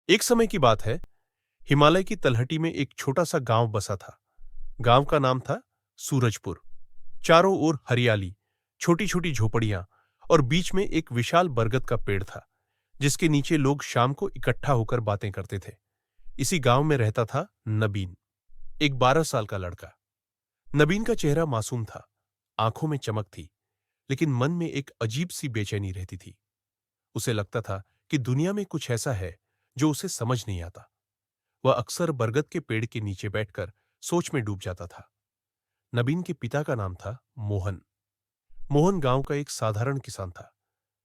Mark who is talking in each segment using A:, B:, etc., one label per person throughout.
A: एक समय की बात है। हिमालय की तलहटी में एक छोटा सा गांव बसा था। गांव का नाम था सूरजपुर। चारों ओर हरियाली, छोटी छोटी झोपड़ियां और बीच में एक विशाल बरगद का पेड़ था, जिसके नीचे लोग शाम को इकट्ठा होकर बातें करते थे। इसी गांव में रहता था नबीन, एक 12 साल का लड़का। नबीन का चेहरा मासूम था, आंखों में चमक थी, लेकिन मन में एक अजीब सी बेचैनी रहती थी। उसे लगता था कि दुनिया में कुछ ऐसा है जो उसे समझ नहीं आता। वह अक्सर बरगद के पेड़ के नीचे बैठकर सोच में डूब जाता था। नबीन के पिता का नाम था मोहन। मोहन गांव का एक साधारण किसान था,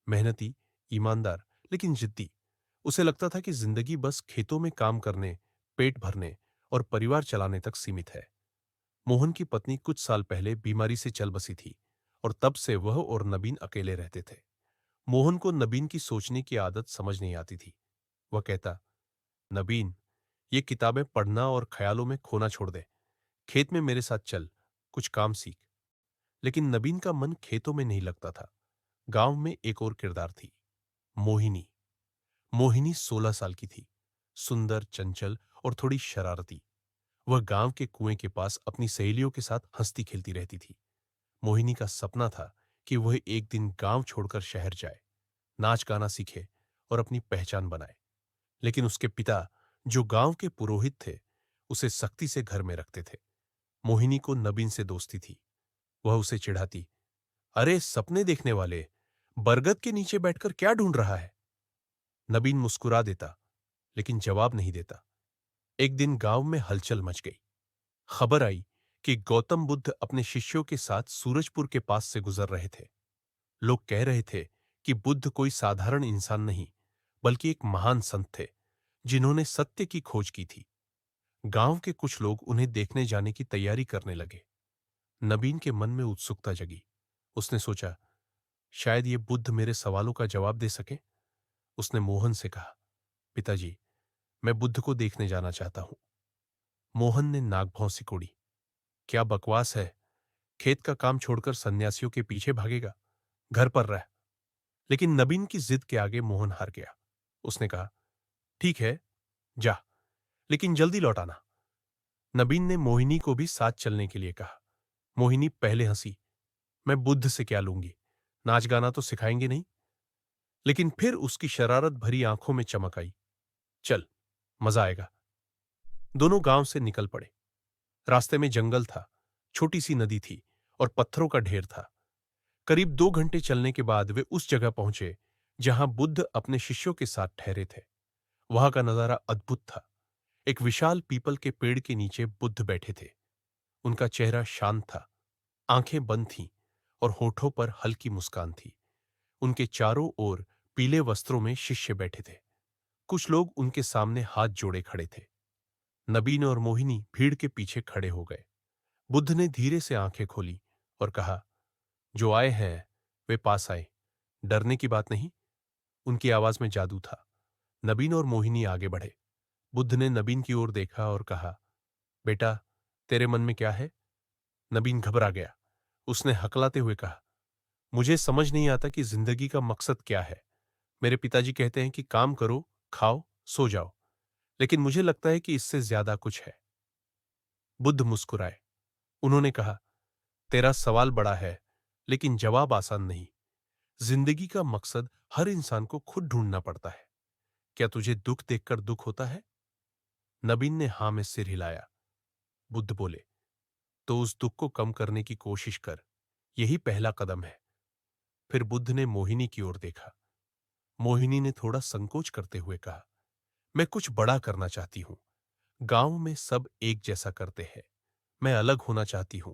A: मेहनती, ईमानदार, लेकिन जिद्दी। उसे लगता था कि जिंदगी बस खेतों में काम करने, पेट भरने और परिवार चलाने तक सीमित है। मोहन की पत्नी कुछ साल पहले बीमारी से चल बसी थी और तब से वह और नबीन अकेले रहते थे। मोहन को नबीन की सोचने की आदत समझ नहीं आती थी। वह कहता, नबीन, ये किताबें पढ़ना और ख्यालों में खोना छोड़ दे। खेत में मेरे साथ चल, कुछ काम सीख। लेकिन नबीन का मन खेतों में नहीं लगता था। गांव में एक और किरदार थी, मोहिनी। मोहिनी 16 साल की थी, सुंदर, चंचल और थोड़ी शरारती। वह गांव के कुएं के पास अपनी सहेलियों के साथ हंसती खेलती रहती थी। मोहिनी का सपना था कि वह एक दिन गांव छोड़कर शहर जाए, नाच गाना सीखे और अपनी पहचान बनाए। लेकिन उसके पिता, जो गांव के पुरोहित थे, उसे सख्ती से घर में रखते थे। मोहिनी को नबीन से दोस्ती थी। वह उसे चिढ़ाती, अरे सपने देखने वाले, बरगद के नीचे बैठकर क्या ढूंढ रहा है। नबीन मुस्कुरा देता, लेकिन जवाब नहीं देता। एक दिन गांव में हलचल मच गई। खबर आई कि गौतम बुद्ध अपने शिष्यों के साथ सूरजपुर के पास से गुजर रहे थे। लोग कह रहे थे कि बुद्ध कोई साधारण इंसान नहीं, बल्कि एक महान संत थे, जिन्होंने सत्य की खोज की थी। गांव के कुछ लोग उन्हें देखने जाने की तैयारी करने लगे। नबीन के मन में उत्सुकता जगी। उसने सोचा, शायद ये बुद्ध मेरे सवालों का जवाब दे सके। उसने मोहन से कहा, पिताजी, मैं बुद्ध को देखने जाना चाहता हूं। मोहन ने नाक भौं सिकोड़ी, क्या बकवास है। खेत का काम छोड़कर सन्यासियों के पीछे भागेगा, घर पर रह। लेकिन नबीन की जिद के आगे मोहन हार गया। उसने कहा, ठीक है, जा, लेकिन जल्दी लौट आना। नबीन ने मोहिनी को भी साथ चलने के लिए कहा। मोहिनी पहले हंसी, मैं बुद्ध से क्या लूंगी, नाच गाना तो सिखाएंगे नहीं। लेकिन फिर उसकी शरारत भरी आंखों में चमक आई। चल, मजा आएगा। दोनों गांव से निकल पड़े। रास्ते में जंगल था, छोटी सी नदी थी और पत्थरों का ढेर था। करीब 2 घंटे चलने के बाद वे उस जगह पहुंचे जहां बुद्ध अपने शिष्यों के साथ ठहरे थे। वहां का नजारा अद्भुत था। एक विशाल पीपल के पेड़ के नीचे बुद्ध बैठे थे। उनका चेहरा शांत था, आंखें बंद थीं और होठों पर हल्की मुस्कान थी। उनके चारों ओर पीले वस्त्रों में शिष्य बैठे थे। कुछ लोग उनके सामने हाथ जोड़े खड़े थे। नबीन और मोहिनी भीड़ के पीछे खड़े हो गए। बुद्ध ने धीरे से आंखें खोली और कहा, जो आए हैं वे पास आए, डरने की बात नहीं। उनकी आवाज में जादू था। नबीन और मोहिनी आगे बढ़े। बुद्ध ने नबीन की ओर देखा और कहा, बेटा, तेरे मन में क्या है। नबीन घबरा गया। उसने हकलाते हुए कहा, मुझे समझ नहीं आता कि जिंदगी का मकसद क्या है। मेरे पिताजी कहते हैं कि काम करो, खाओ, सो जाओ, लेकिन मुझे लगता है कि इससे ज्यादा कुछ है। बुद्ध मुस्कुराए। उन्होंने कहा, तेरा सवाल बड़ा है, लेकिन जवाब आसान नहीं। जिंदगी का मकसद हर इंसान को खुद ढूंढना पड़ता है। क्या तुझे दुख देखकर दुख होता है। नबीन ने हां में सिर हिलाया। बुद्ध बोले, तो उस दुख को कम करने की कोशिश कर, यही पहला कदम है। फिर बुद्ध ने मोहिनी की ओर देखा। मोहिनी ने थोड़ा संकोच करते हुए कहा, मैं कुछ बड़ा करना चाहती हूं। गांव में सब एक जैसा करते हैं, मैं अलग होना चाहती हूं।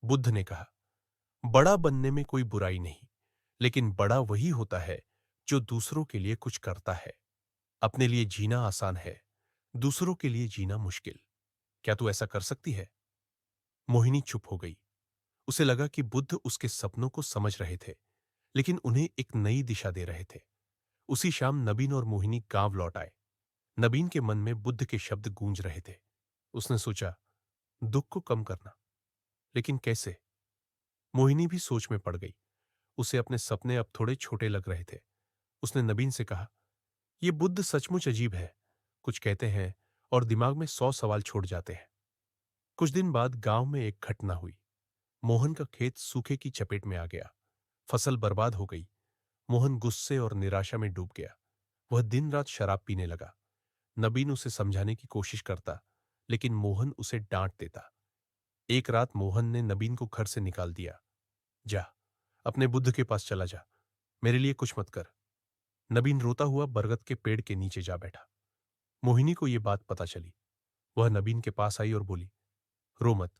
A: बुद्ध ने कहा, बड़ा बनने में कोई बुराई नहीं, लेकिन बड़ा वही होता है जो दूसरों के लिए कुछ करता है। अपने लिए जीना आसान है, दूसरों के लिए जीना मुश्किल। क्या तू ऐसा कर सकती है। मोहिनी चुप हो गई। उसे लगा कि बुद्ध उसके सपनों को समझ रहे थे, लेकिन उन्हें एक नई दिशा दे रहे थे। उसी शाम नबीन और मोहिनी गांव लौट आए। नबीन के मन में बुद्ध के शब्द गूंज रहे थे। उसने सोचा, दुख को कम करना, लेकिन कैसे। मोहिनी भी सोच में पड़ गई। उसे अपने सपने अब थोड़े छोटे लग रहे थे। उसने नबीन से कहा, ये बुद्ध सचमुच अजीब है, कुछ कहते हैं और दिमाग में 100 सवाल छोड़ जाते हैं। कुछ दिन बाद गांव में एक घटना हुई। मोहन का खेत सूखे की चपेट में आ गया। फसल बर्बाद हो गई। मोहन गुस्से और निराशा में डूब गया। वह दिन रात शराब पीने लगा। नबीन उसे समझाने की कोशिश करता, लेकिन मोहन उसे डांट देता। एक रात मोहन ने नबीन को घर से निकाल दिया। जा, अपने बुद्ध के पास चला जा, मेरे लिए कुछ मत कर। नबीन रोता हुआ बरगद के पेड़ के नीचे जा बैठा। मोहिनी को यह बात पता चली। वह नबीन के पास आई और बोली, रो मत,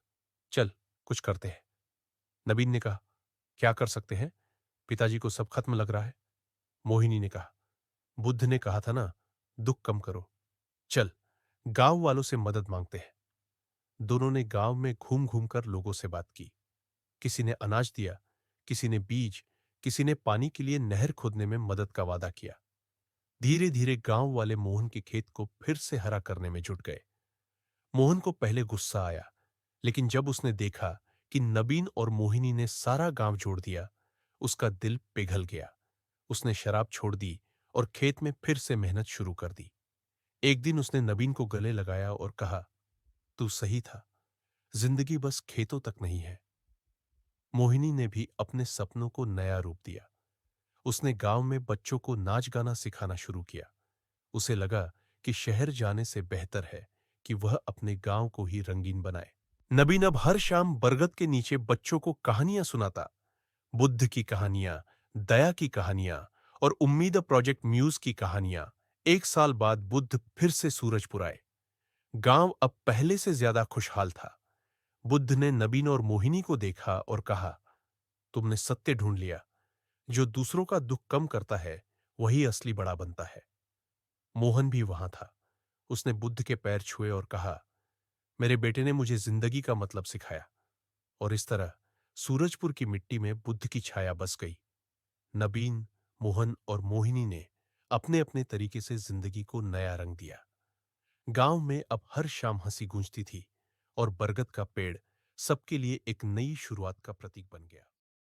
A: चल कुछ करते हैं। नबीन ने कहा, क्या कर सकते हैं? पिताजी को सब खत्म लग रहा है। मोहिनी ने कहा, बुद्ध ने कहा था ना, दुख कम करो। चल, गांव वालों से मदद मांगते हैं। दोनों ने गांव में घूम घूम कर लोगों से बात की। किसी ने अनाज दिया, किसी ने बीज, किसी ने पानी के लिए नहर खोदने में मदद का वादा किया। धीरे धीरे गांव वाले मोहन के खेत को फिर से हरा करने में जुट गए। मोहन को पहले गुस्सा आया, लेकिन जब उसने देखा कि नबीन और मोहिनी ने सारा गांव जोड़ दिया, उसका दिल पिघल गया। उसने शराब छोड़ दी और खेत में फिर से मेहनत शुरू कर दी। एक दिन उसने नबीन को गले लगाया और कहा, तू सही था, जिंदगी बस खेतों तक नहीं है। मोहिनी ने भी अपने सपनों को नया रूप दिया। उसने गांव में बच्चों को नाच गाना सिखाना शुरू किया। उसे लगा कि शहर जाने से बेहतर है कि वह अपने गांव को ही रंगीन बनाए। नबीन अब हर शाम बरगद के नीचे बच्चों को कहानियां सुनाता। बुद्ध की कहानियां, दया की कहानियां और उम्मीद प्रोजेक्ट म्यूज की कहानियां। एक साल बाद बुद्ध फिर से सूरजपुर आए। गांव अब पहले से ज्यादा खुशहाल था। बुद्ध ने नबीन और मोहिनी को देखा और कहा, तुमने सत्य ढूंढ लिया। जो दूसरों का दुख कम करता है, वही असली बड़ा बनता है। मोहन भी वहां था। उसने बुद्ध के पैर छुए और कहा, मेरे बेटे ने मुझे जिंदगी का मतलब सिखाया। और इस तरह सूरजपुर की मिट्टी में बुद्ध की छाया बस गई। नबीन, मोहन और मोहिनी ने अपने अपने तरीके से जिंदगी को नया रंग दिया। गांव में अब हर शाम हंसी गूंजती थी और बरगद का पेड़ सबके लिए एक नई शुरुआत का प्रतीक बन गया।